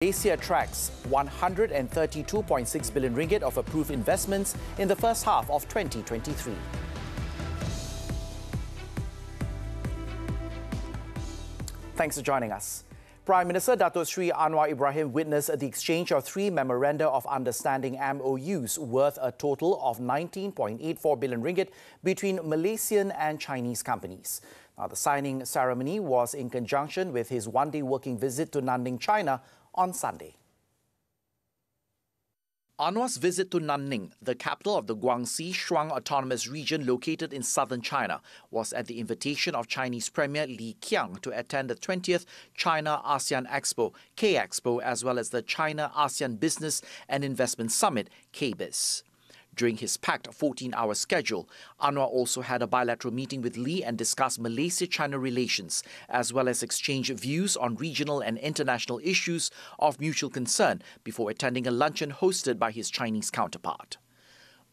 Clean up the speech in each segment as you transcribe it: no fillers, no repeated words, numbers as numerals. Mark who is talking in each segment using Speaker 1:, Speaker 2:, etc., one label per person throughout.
Speaker 1: Malaysia attracts 132.6 billion ringgit of approved investments in the first half of 2023. Thanks for joining us. Prime Minister Datuk Sri Anwar Ibrahim witnessed the exchange of 3 Memoranda of Understanding MOUs worth a total of 19.84 billion ringgit between Malaysian and Chinese companies. Now, the signing ceremony was in conjunction with his one-day working visit to Nanning, China on Sunday. Anwar's visit to Nanning, the capital of the Guangxi Shuang Autonomous Region located in southern China, was at the invitation of Chinese Premier Li Qiang to attend the 20th China-ASEAN Expo, K-Expo, as well as the China-ASEAN Business and Investment Summit, KBIS. During his packed 14-hour schedule, Anwar also had a bilateral meeting with Li and discussed Malaysia-China relations, as well as exchange views on regional and international issues of mutual concern before attending a luncheon hosted by his Chinese counterpart.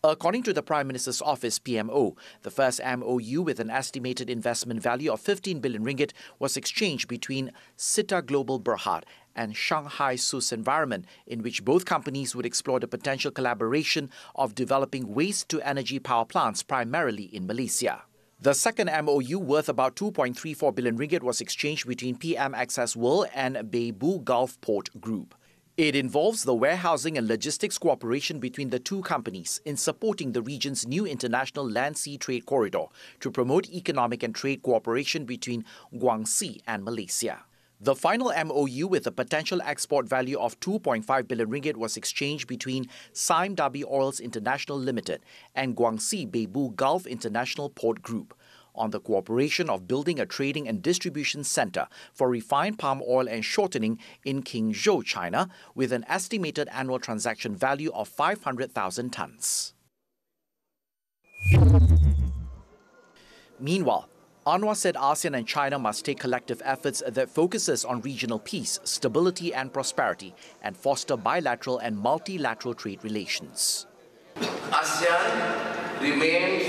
Speaker 1: According to the Prime Minister's office, PMO, the first MOU with an estimated investment value of 15 billion ringgit was exchanged between Sita Global Berhad and Shanghai SUS Environment, in which both companies would explore the potential collaboration of developing waste-to-energy power plants primarily in Malaysia. The second MOU, worth about 2.34 billion ringgit, was exchanged between PM Access World and Beibu Gulf Port Group. It involves the warehousing and logistics cooperation between the two companies in supporting the region's new international land-sea trade corridor to promote economic and trade cooperation between Guangxi and Malaysia. The final MOU, with a potential export value of 2.5 billion ringgit, was exchanged between Sime Darby Oils International Limited and Guangxi Beibu Gulf International Port Group on the cooperation of building a trading and distribution center for refined palm oil and shortening in Qingzhou, China, with an estimated annual transaction value of 500,000 tons. Meanwhile, Anwar said ASEAN and China must take collective efforts that focuses on regional peace, stability and prosperity, and foster bilateral and multilateral trade relations.
Speaker 2: ASEAN remains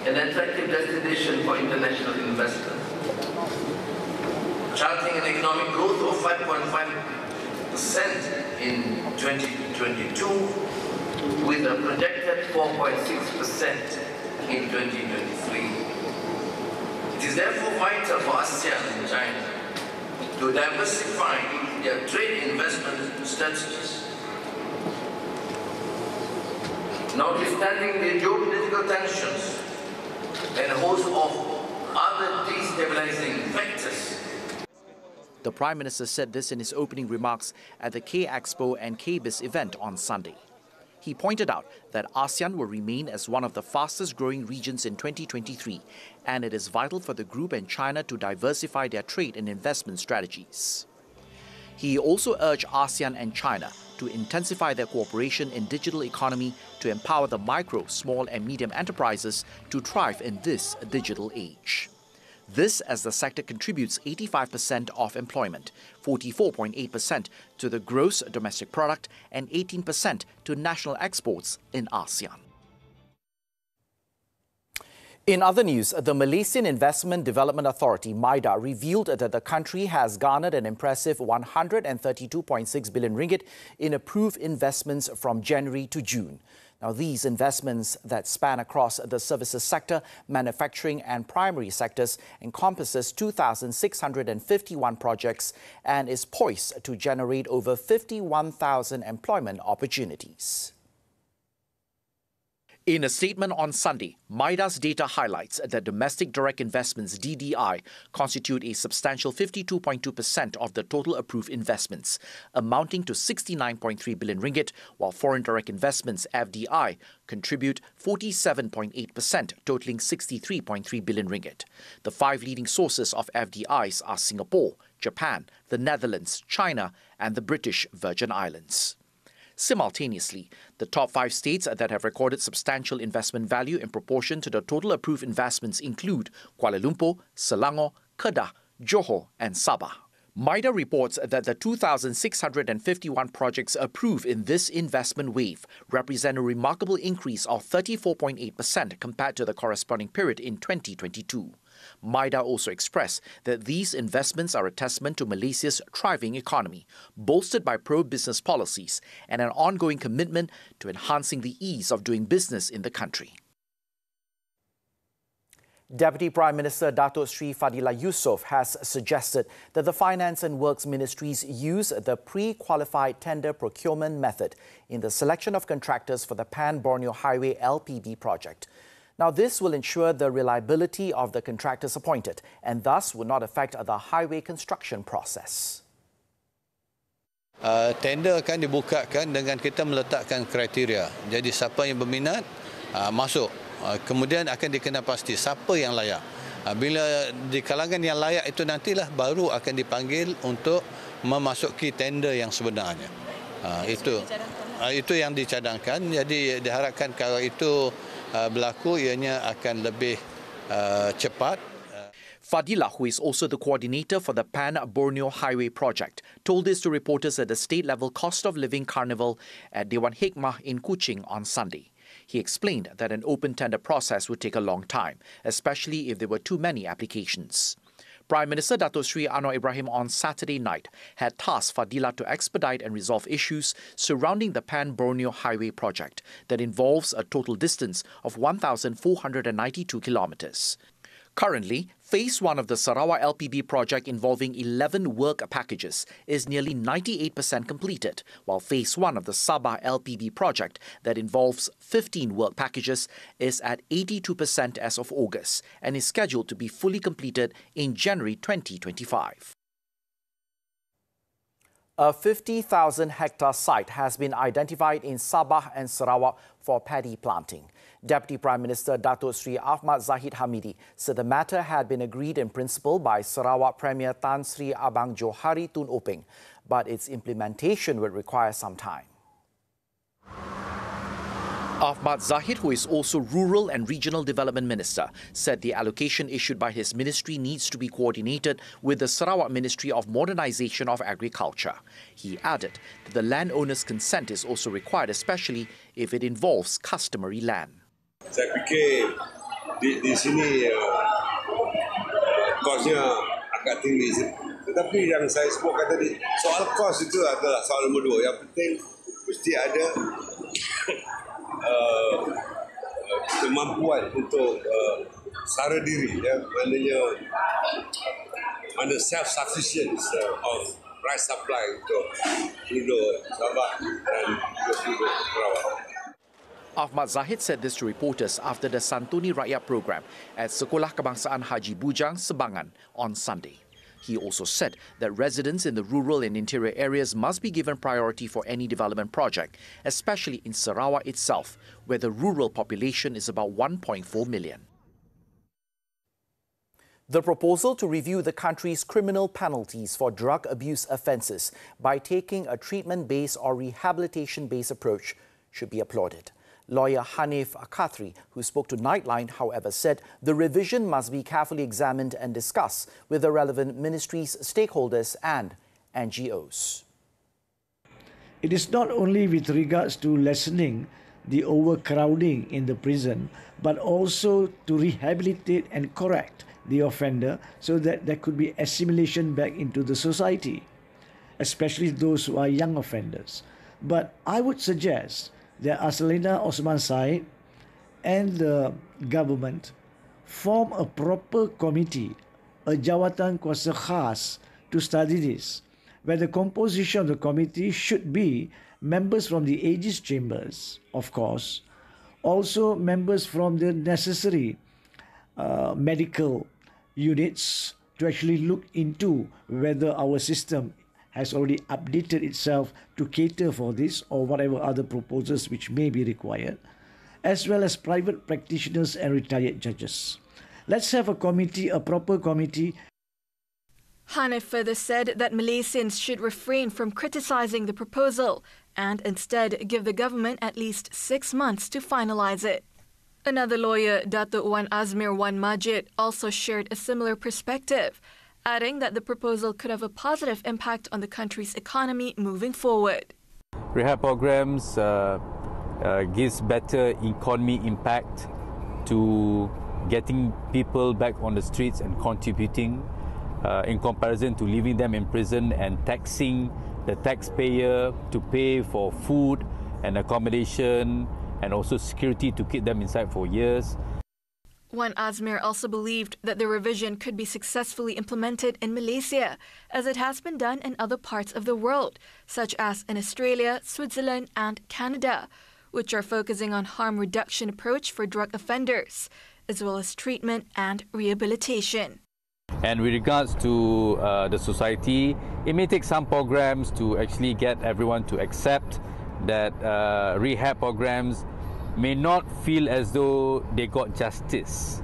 Speaker 2: an attractive destination for international investment, charting an economic growth of 5.5% in 2022, with a projected 4.6% in 2023. It is therefore vital for ASEAN and China to diversify their trade investment strategies. Notwithstanding the geopolitical tensions and a host of other destabilizing factors.
Speaker 1: The Prime Minister said this in his opening remarks at the K-Expo and KBIS event on Sunday. He pointed out that ASEAN will remain as one of the fastest-growing regions in 2023, and it is vital for the group and China to diversify their trade and investment strategies. He also urged ASEAN and China to intensify their cooperation in digital economy to empower the micro, small and medium enterprises to thrive in this digital age. This as the sector contributes 85% of employment, 44.8% to the gross domestic product and 18% to national exports in ASEAN. In other news, the Malaysian Investment Development Authority, MIDA, revealed that the country has garnered an impressive 132.6 billion ringgit in approved investments from January to June. Now, these investments that span across the services sector, manufacturing and primary sectors encompasses 2,651 projects and is poised to generate over 51,000 employment opportunities. In a statement on Sunday, MIDA's data highlights that domestic direct investments (DDI) constitute a substantial 52.2% of the total approved investments, amounting to 69.3 billion ringgit, while foreign direct investments (FDI) contribute 47.8%, totaling 63.3 billion ringgit. The 5 leading sources of FDIs are Singapore, Japan, the Netherlands, China, and the British Virgin Islands. Simultaneously, the top 5 states that have recorded substantial investment value in proportion to the total approved investments include Kuala Lumpur, Selangor, Kedah, Johor and Sabah. MIDA reports that the 2,651 projects approved in this investment wave represent a remarkable increase of 34.8% compared to the corresponding period in 2022. Maida also expressed that these investments are a testament to Malaysia's thriving economy, bolstered by pro-business policies and an ongoing commitment to enhancing the ease of doing business in the country. Deputy Prime Minister Datuk Sri Fadillah Yusof has suggested that the Finance and Works Ministries use the pre-qualified tender procurement method in the selection of contractors for the Pan-Borneo Highway LPB project. Now, this will ensure the reliability of the contractors appointed and thus will not affect the highway construction process.
Speaker 3: Tender akan dibukakan dengan kita meletakkan kriteria. Jadi siapa yang berminat masuk. Kemudian akan dikenal pasti siapa yang layak. Bila di kalangan yang layak itu nantilah baru akan dipanggil untuk memasuki tender yang sebenarnya. Itu yang dicadangkan. Jadi diharapkan kalau itu berlaku ianya akan lebih cepat.
Speaker 1: Fadillah, who is also the coordinator for the Pan-Borneo Highway project, told this to reporters at the state-level cost of living carnival at Dewan Hikmah in Kuching on Sunday. He explained that an open tender process would take a long time, especially if there were too many applications. Prime Minister Datuk Sri Anwar Ibrahim on Saturday night had tasked Fadillah to expedite and resolve issues surrounding the Pan-Borneo Highway project that involves a total distance of 1,492 kilometres. Currently, Phase 1 of the Sarawak LPB project involving 11 work packages is nearly 98% completed, while Phase 1 of the Sabah LPB project that involves 15 work packages is at 82% as of August and is scheduled to be fully completed in January 2025. A 50,000-hectare site has been identified in Sabah and Sarawak for paddy planting. Deputy Prime Minister Datuk Sri Ahmad Zahid Hamidi said the matter had been agreed in principle by Sarawak Premier Tan Sri Abang Johari Tun Openg, but its implementation would require some time. Ahmad Zahid, who is also Rural and Regional Development Minister, said the allocation issued by his ministry needs to be coordinated with the Sarawak Ministry of Modernisation of Agriculture. He added that the landowner's consent is also required, especially if it involves customary land.
Speaker 4: Saya fikir di sini kosnya agak tinggi. Tetapi yang saya sebutkan tadi, soal kos itu adalah soal nombor dua. Yang penting mesti ada kemampuan untuk sara diri, ya, mana self-sufficient of rice supply untuk penduduk Sabah dan penduduk Sarawak.
Speaker 1: Ahmad Zahid said this to reporters after the Santuni Rakyat program at Sekolah Kebangsaan Haji Bujang, Sebangan on Sunday. He also said that residents in the rural and interior areas must be given priority for any development project, especially in Sarawak itself, where the rural population is about 1.4 million. The proposal to review the country's criminal penalties for drug abuse offences by taking a treatment-based or rehabilitation-based approach should be applauded. Lawyer Hanif Akathri, who spoke to Nightline, however, said the revision must be carefully examined and discussed with the relevant ministries, stakeholders and NGOs.
Speaker 5: It is not only with regards to lessening the overcrowding in the prison, but also to rehabilitate and correct the offender so that there could be assimilation back into the society, especially those who are young offenders. But I would suggest that Asalina Osman Said and the government form a proper committee, a jawatan kuasa khas, to study this, where the composition of the committee should be members from the Aegis chambers, of course, also members from the necessary medical units to actually look into whether our system has already updated itself to cater for this or whatever other proposals which may be required, as well as private practitioners and retired judges. Let's have a committee, a proper committee.
Speaker 6: Hanif further said that Malaysians should refrain from criticising the proposal and instead give the government at least 6 months to finalise it. Another lawyer, Datuk Wan Azmir Wan Majid, also shared a similar perspective, adding that the proposal could have a positive impact on the country's economy moving forward.
Speaker 7: Rehab programs gives better economy impact to getting people back on the streets and contributing in comparison to leaving them in prison and taxing the taxpayer to pay for food and accommodation and also security to keep them inside for years.
Speaker 6: Wan Azmir also believed that the revision could be successfully implemented in Malaysia, as it has been done in other parts of the world, such as in Australia, Switzerland and Canada, which are focusing on harm reduction approach for drug offenders, as well as treatment and rehabilitation.
Speaker 7: And with regards to the society, it may take some programs to actually get everyone to accept that rehab programs may not feel as though they got justice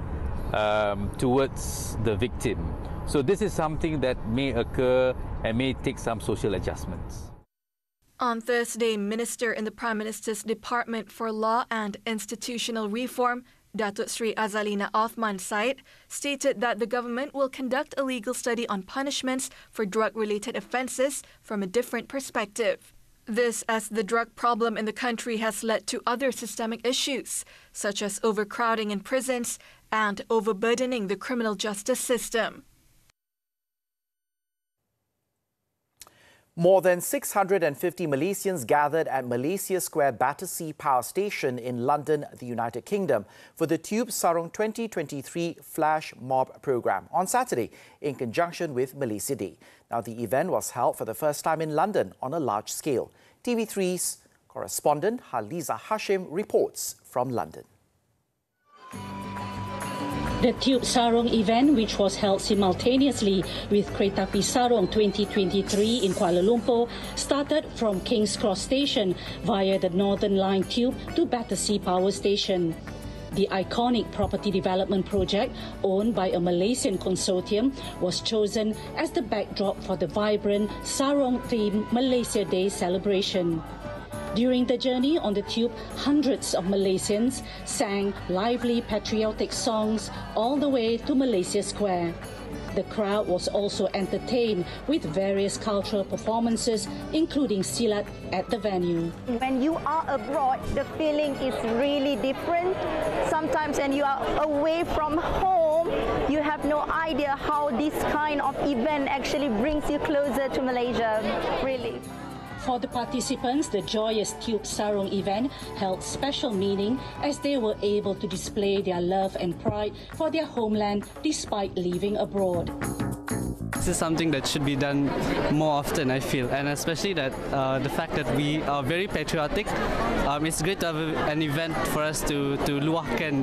Speaker 7: towards the victim. So this is something that may occur and may take some social adjustments.
Speaker 6: On Thursday, Minister in the Prime Minister's Department for Law and Institutional Reform, Datuk Sri Azalina Othman Said, stated that the government will conduct a legal study on punishments for drug-related offences from a different perspective. This as the drug problem in the country has led to other systemic issues, such as overcrowding in prisons and overburdening the criminal justice system.
Speaker 1: More than 650 Malaysians gathered at Malaysia Square Battersea Power Station in London, the United Kingdom, for the Tube Sarong 2023 Flash Mob programme on Saturday in conjunction with Malaysia Day. Now, the event was held for the first time in London on a large scale. TV3's correspondent Haliza Hashim reports from London.
Speaker 8: The Tube Sarong event, which was held simultaneously with Kereta Api Sarong 2023 in Kuala Lumpur, started from King's Cross Station via the Northern Line tube to Battersea Power Station. The iconic property development project, owned by a Malaysian consortium, was chosen as the backdrop for the vibrant Sarong-themed Malaysia Day celebration. During the journey on the tube, hundreds of Malaysians sang lively patriotic songs all the way to Malaysia Square. The crowd was also entertained with various cultural performances, including silat at the venue.
Speaker 9: When you are abroad, the feeling is really different. Sometimes when you are away from home, you have no idea how this kind of event actually brings you closer to Malaysia, really.
Speaker 8: For the participants, the joyous Tube Sarong event held special meaning as they were able to display their love and pride for their homeland despite living abroad.
Speaker 10: This is something that should be done more often, I feel, and especially that the fact that we are very patriotic. It's great to have an event for us to luahkan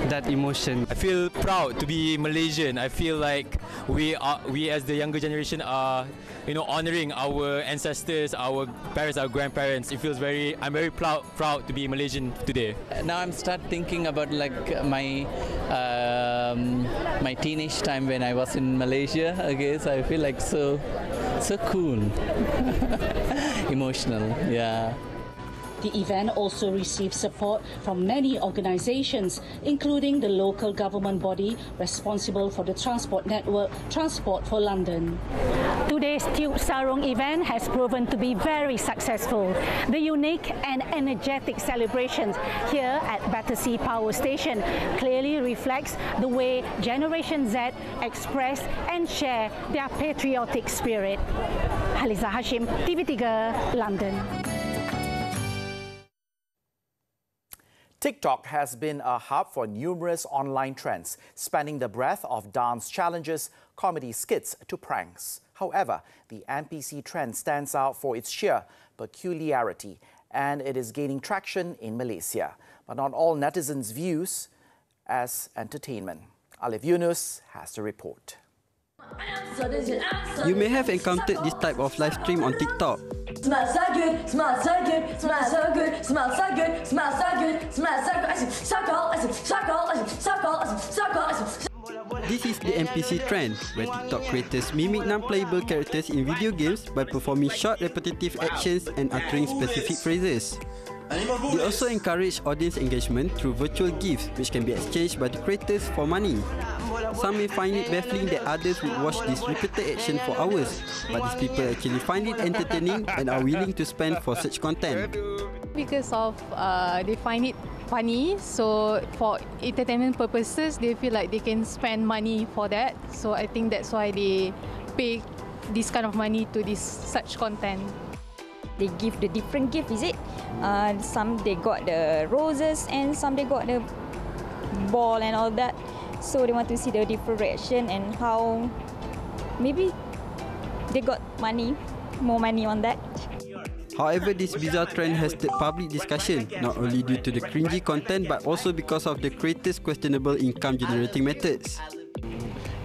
Speaker 10: that emotion.
Speaker 11: I feel proud to be Malaysian. I feel like we as the younger generation are, honouring our ancestors, our parents, our grandparents. It feels I'm very proud to be Malaysian today.
Speaker 12: Now I'm start thinking about like my teenage time when I was in Malaysia. Okay, so I feel like so cool, emotional, yeah.
Speaker 8: The event also received support from many organizations, including the local government body responsible for the transport network, Transport for London.
Speaker 9: Today's Tube Sarong event has proven to be very successful. The unique and energetic celebrations here at Battersea Power Station clearly reflects the way Generation Z express and share their patriotic spirit. Haliza Hashim, TV3, London.
Speaker 1: TikTok has been a hub for numerous online trends, spanning the breadth of dance challenges, comedy skits to pranks. However, the NPC trend stands out for its sheer peculiarity, and it is gaining traction in Malaysia. But not all netizens' views as entertainment. Alif Yunus has the report.
Speaker 13: You may have encountered this type of live stream on TikTok.
Speaker 14: Smells so good, smells so good, smells so good, smells so good, smells so good, smells so good. I said,
Speaker 13: This is the NPC trend, where TikTok creators mimic non-playable characters in video games by performing short repetitive actions and uttering specific phrases. They also encourage audience engagement through virtual gifts, which can be exchanged by the creators for money. Some may find it baffling that others would watch this repeated action for hours, but these people actually find it entertaining and are willing to spend for such content.
Speaker 15: Because of they find it funny, so for entertainment purposes, they feel like they can spend money for that. So I think that's why they pay this kind of money to such content.
Speaker 16: They give the different gift, is it? Some they got the roses and some they got the ball and all that. So they want to see the different reaction and how maybe they got more money on that.
Speaker 13: However, this bizarre trend has stirred public discussion, not only due to the cringy content but also because of the creators' questionable income generating methods.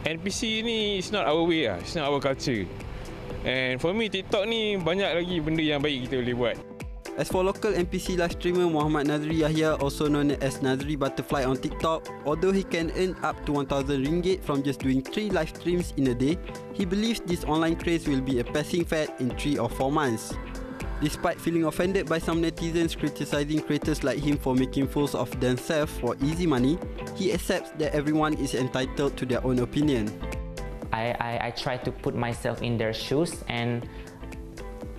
Speaker 17: NPC ni is not our way it's not our culture. And for me, TikTok ni banyak lagi benda yang baik kita boleh buat.
Speaker 13: As for local NPC live streamer Muhammad Nazri Yahya, also known as Nazri Butterfly on TikTok, although he can earn up to 1,000 ringgit from just doing 3 live streams in a day, he believes this online craze will be a passing fad in 3 or 4 months. Despite feeling offended by some netizens criticizing creators like him for making fools of themselves for easy money, he accepts that everyone is entitled to their own opinion.
Speaker 18: I try to put myself in their shoes and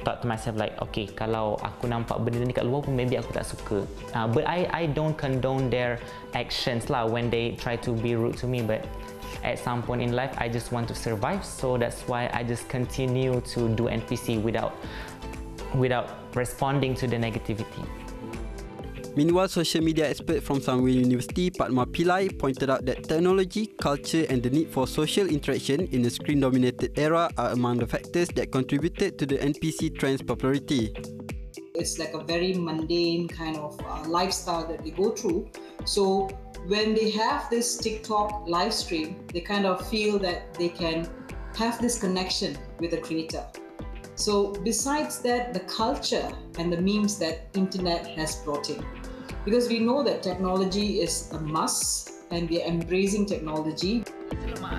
Speaker 18: thought to myself like, okay, kalau aku nampak benda ni kat luar pun maybe aku tak suka. But I don't condone their actions lah when they try to be rude to me. But at some point in life, I just want to survive. So that's why I just continue to do NPC without responding to the negativity.
Speaker 13: Meanwhile, social media expert from Sunway University, Padma Pillai, pointed out that technology, culture and the need for social interaction in a screen-dominated era are among the factors that contributed to the NPC trend's popularity.
Speaker 19: It's like a very mundane kind of lifestyle that they go through. So when they have this TikTok live stream, they kind of feel that they can have this connection with the creator. So besides that, the culture and the memes that internet has brought in. Because we know that technology is a must and we are embracing technology.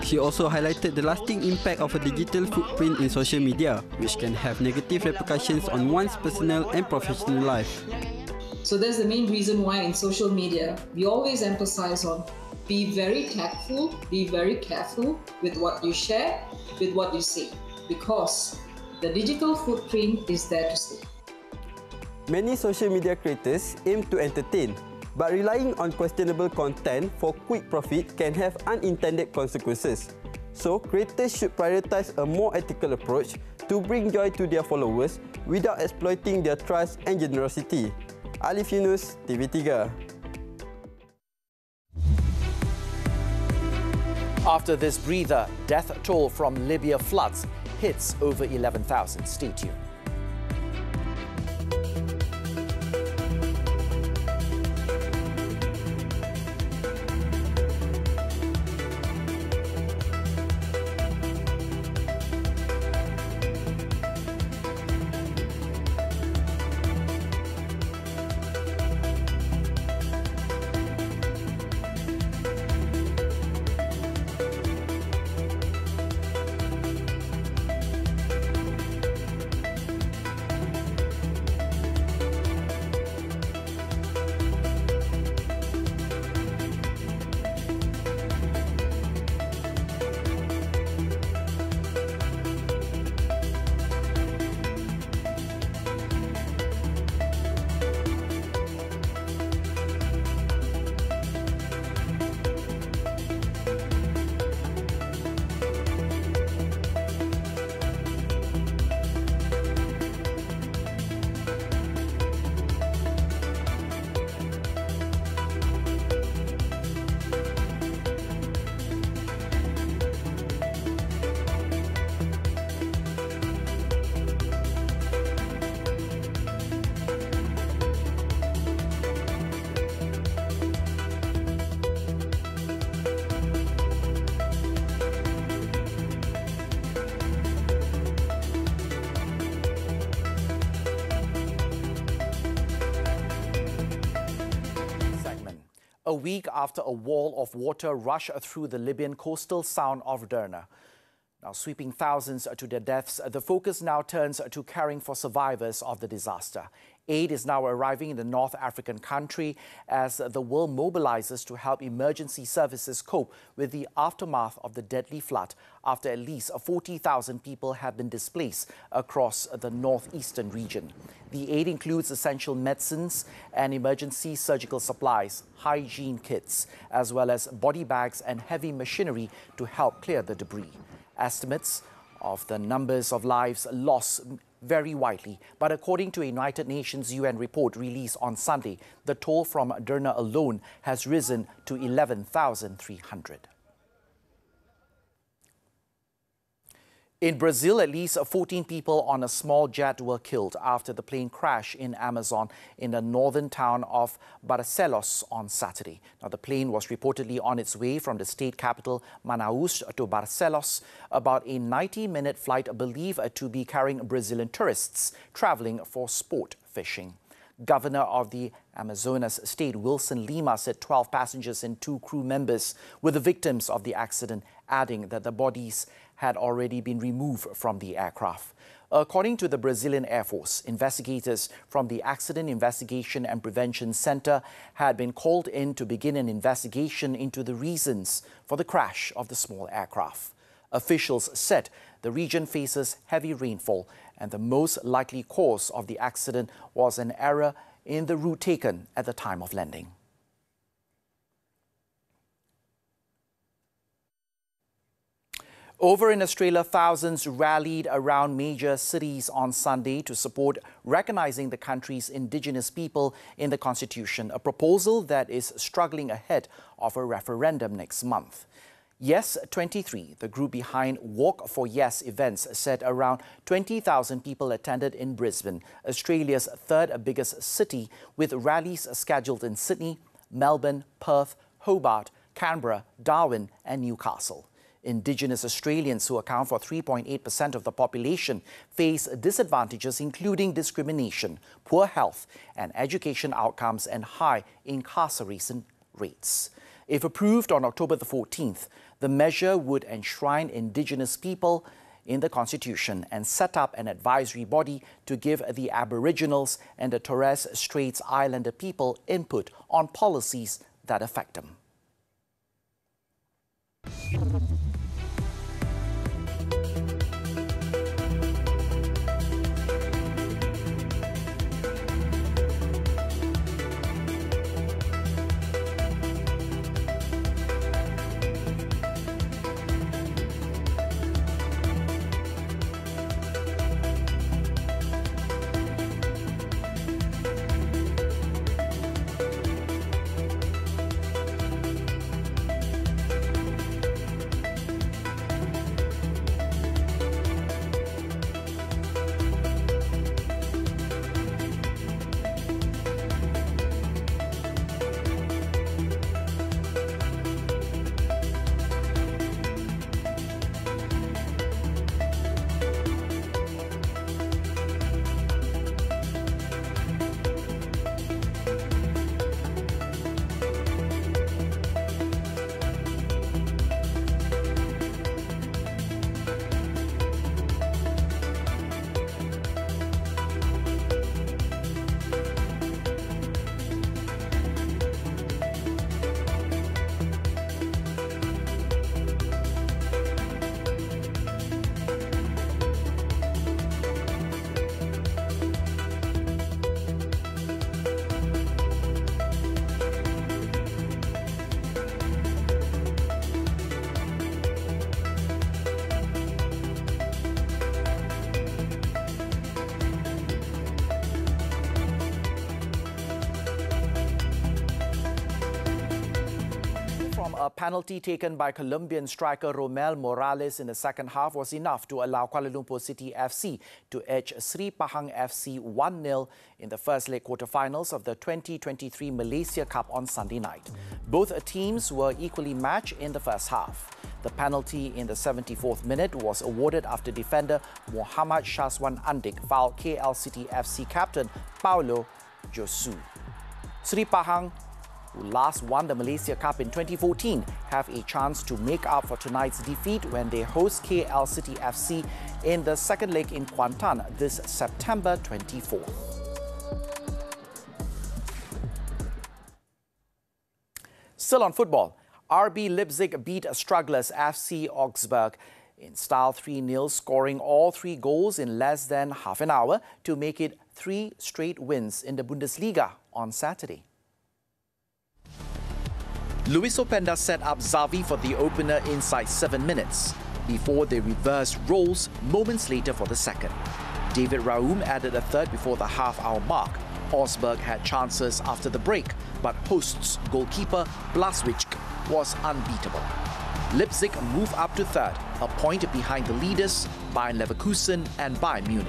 Speaker 13: She also highlighted the lasting impact of a digital footprint in social media, which can have negative repercussions on one's personal and professional life.
Speaker 19: So that's the main reason why in social media, we always emphasize on be very tactful, be very careful with what you share, with what you say, because the digital footprint is there to stay.
Speaker 13: Many social media creators aim to entertain, but relying on questionable content for quick profit can have unintended consequences. So, creators should prioritize a more ethical approach to bring joy to their followers without exploiting their trust and generosity. Alif Yunus, TV3.
Speaker 1: After this breather, death toll from Libya floods hits over 11,000. Stay tuned. A week after a wall of water rushed through the Libyan coastal town of Derna, Now, sweeping thousands to their deaths, the focus now turns to caring for survivors of the disaster. Aid is now arriving in the North African country as the world mobilizes to help emergency services cope with the aftermath of the deadly flood after at least 40,000 people have been displaced across the northeastern region. The aid includes essential medicines and emergency surgical supplies, hygiene kits, as well as body bags and heavy machinery to help clear the debris. Estimates of the numbers of lives lost vary widely, but according to a United Nations UN report released on Sunday, the toll from Derna alone has risen to 11,300. In Brazil, at least 14 people on a small jet were killed after the plane crashed in Amazon in the northern town of Barcelos on Saturday. Now, the plane was reportedly on its way from the state capital Manaus to Barcelos, about a 90-minute flight believed to be carrying Brazilian tourists traveling for sport fishing. Governor of the Amazonas state, Wilson Lima, said 12 passengers and 2 crew members were the victims of the accident, adding that the bodies had already been removed from the aircraft. According to the Brazilian Air Force, investigators from the Accident Investigation and Prevention Center had been called in to begin an investigation into the reasons for the crash of the small aircraft. Officials said the region faces heavy rainfall and the most likely cause of the accident was an error in the route taken at the time of landing. Over in Australia, thousands rallied around major cities on Sunday to support recognising the country's Indigenous people in the Constitution, a proposal that is struggling ahead of a referendum next month. Yes 23, the group behind Walk for Yes events, said around 20,000 people attended in Brisbane, Australia's third biggest city, with rallies scheduled in Sydney, Melbourne, Perth, Hobart, Canberra, Darwin and Newcastle. Indigenous Australians, who account for 3.8% of the population, face disadvantages including discrimination, poor health and education outcomes and high incarceration rates. If approved on October the 14th, the measure would enshrine Indigenous people in the Constitution and set up an advisory body to give the Aboriginals and the Torres Straits Islander people input on policies that affect them. A penalty taken by Colombian striker Romel Morales in the second half was enough to allow Kuala Lumpur City FC to edge Sri Pahang FC 1-0 in the first leg quarterfinals of the 2023 Malaysia Cup on Sunday night. Both teams were equally matched in the first half. The penalty in the 74th minute was awarded after defender Muhammad Shazwan Andik fouled KL City FC captain Paulo Josu. Sri Pahang who last won the Malaysia Cup in 2014, have a chance to make up for tonight's defeat when they host KL City FC in the second leg in Kuantan this September 24. Still on football, RB Leipzig beat strugglers FC Augsburg in style 3-0, scoring all 3 goals in less than half an hour to make it 3 straight wins in the Bundesliga on Saturday. Luis Openda set up Xavi for the opener inside 7 minutes, before they reversed roles moments later for the second. David Raum added a third before the half-hour mark. Augsburg had chances after the break, but hosts goalkeeper Blaswich was unbeatable. Leipzig move up to third, a point behind the leaders Bayern Leverkusen and Bayern Munich.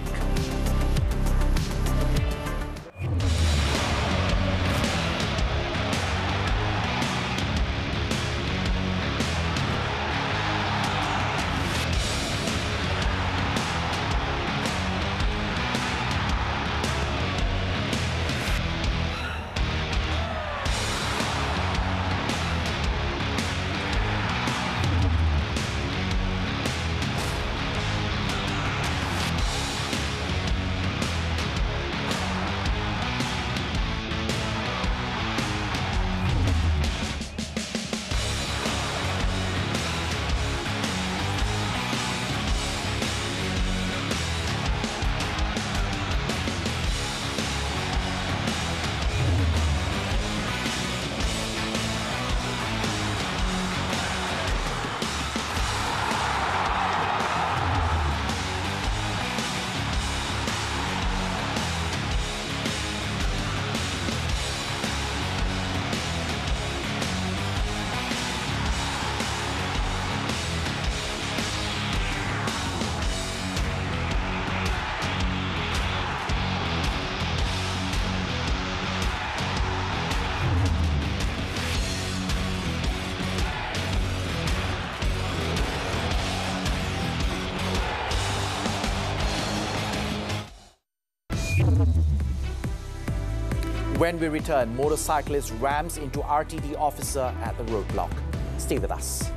Speaker 1: When we return, motorcyclist rams into RTD officer at the roadblock. Stay with us.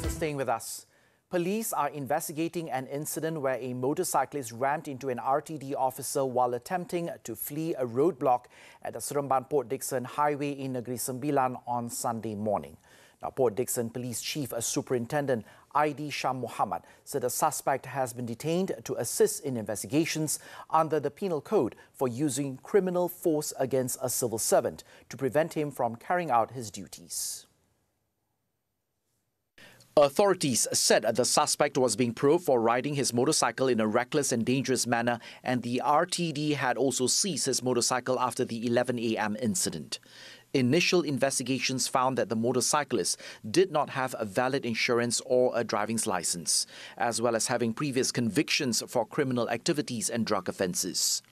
Speaker 1: Staying with us. Police are investigating an incident where a motorcyclist rammed into an RTD officer while attempting to flee a roadblock at the Seremban Port Dickson Highway in Negeri Sembilan on Sunday morning. Now, Port Dickson Police Chief Superintendent Aidi Shah Muhammad said the suspect has been detained to assist in investigations under the Penal Code for using criminal force against a civil servant to prevent him from carrying out his duties. Authorities said the suspect was being probed for riding his motorcycle in a reckless and dangerous manner, and the RTD had also seized his motorcycle after the 11 a.m. incident. Initial investigations found that the motorcyclist did not have a valid insurance or a driving license, as well as having previous convictions for criminal activities and drug offences.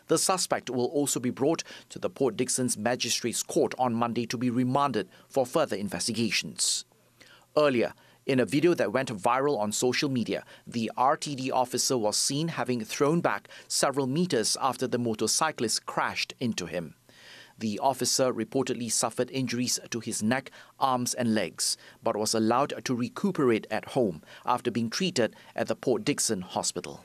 Speaker 1: The suspect will also be brought to the Port Dickson's Magistrates Court on Monday to be remanded for further investigations. Earlier, in a video that went viral on social media, the RTD officer was seen having thrown back several meters after the motorcyclist crashed into him. The officer reportedly suffered injuries to his neck, arms and legs, but was allowed to recuperate at home after being treated at the Port Dickson Hospital.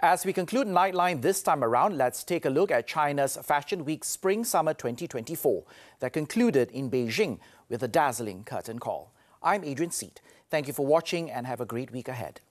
Speaker 1: As we conclude Nightline this time around, let's take a look at China's Fashion Week Spring-Summer 2024 that concluded in Beijing with a dazzling curtain call. I'm Adrian Seet. Thank you for watching and have a great week ahead.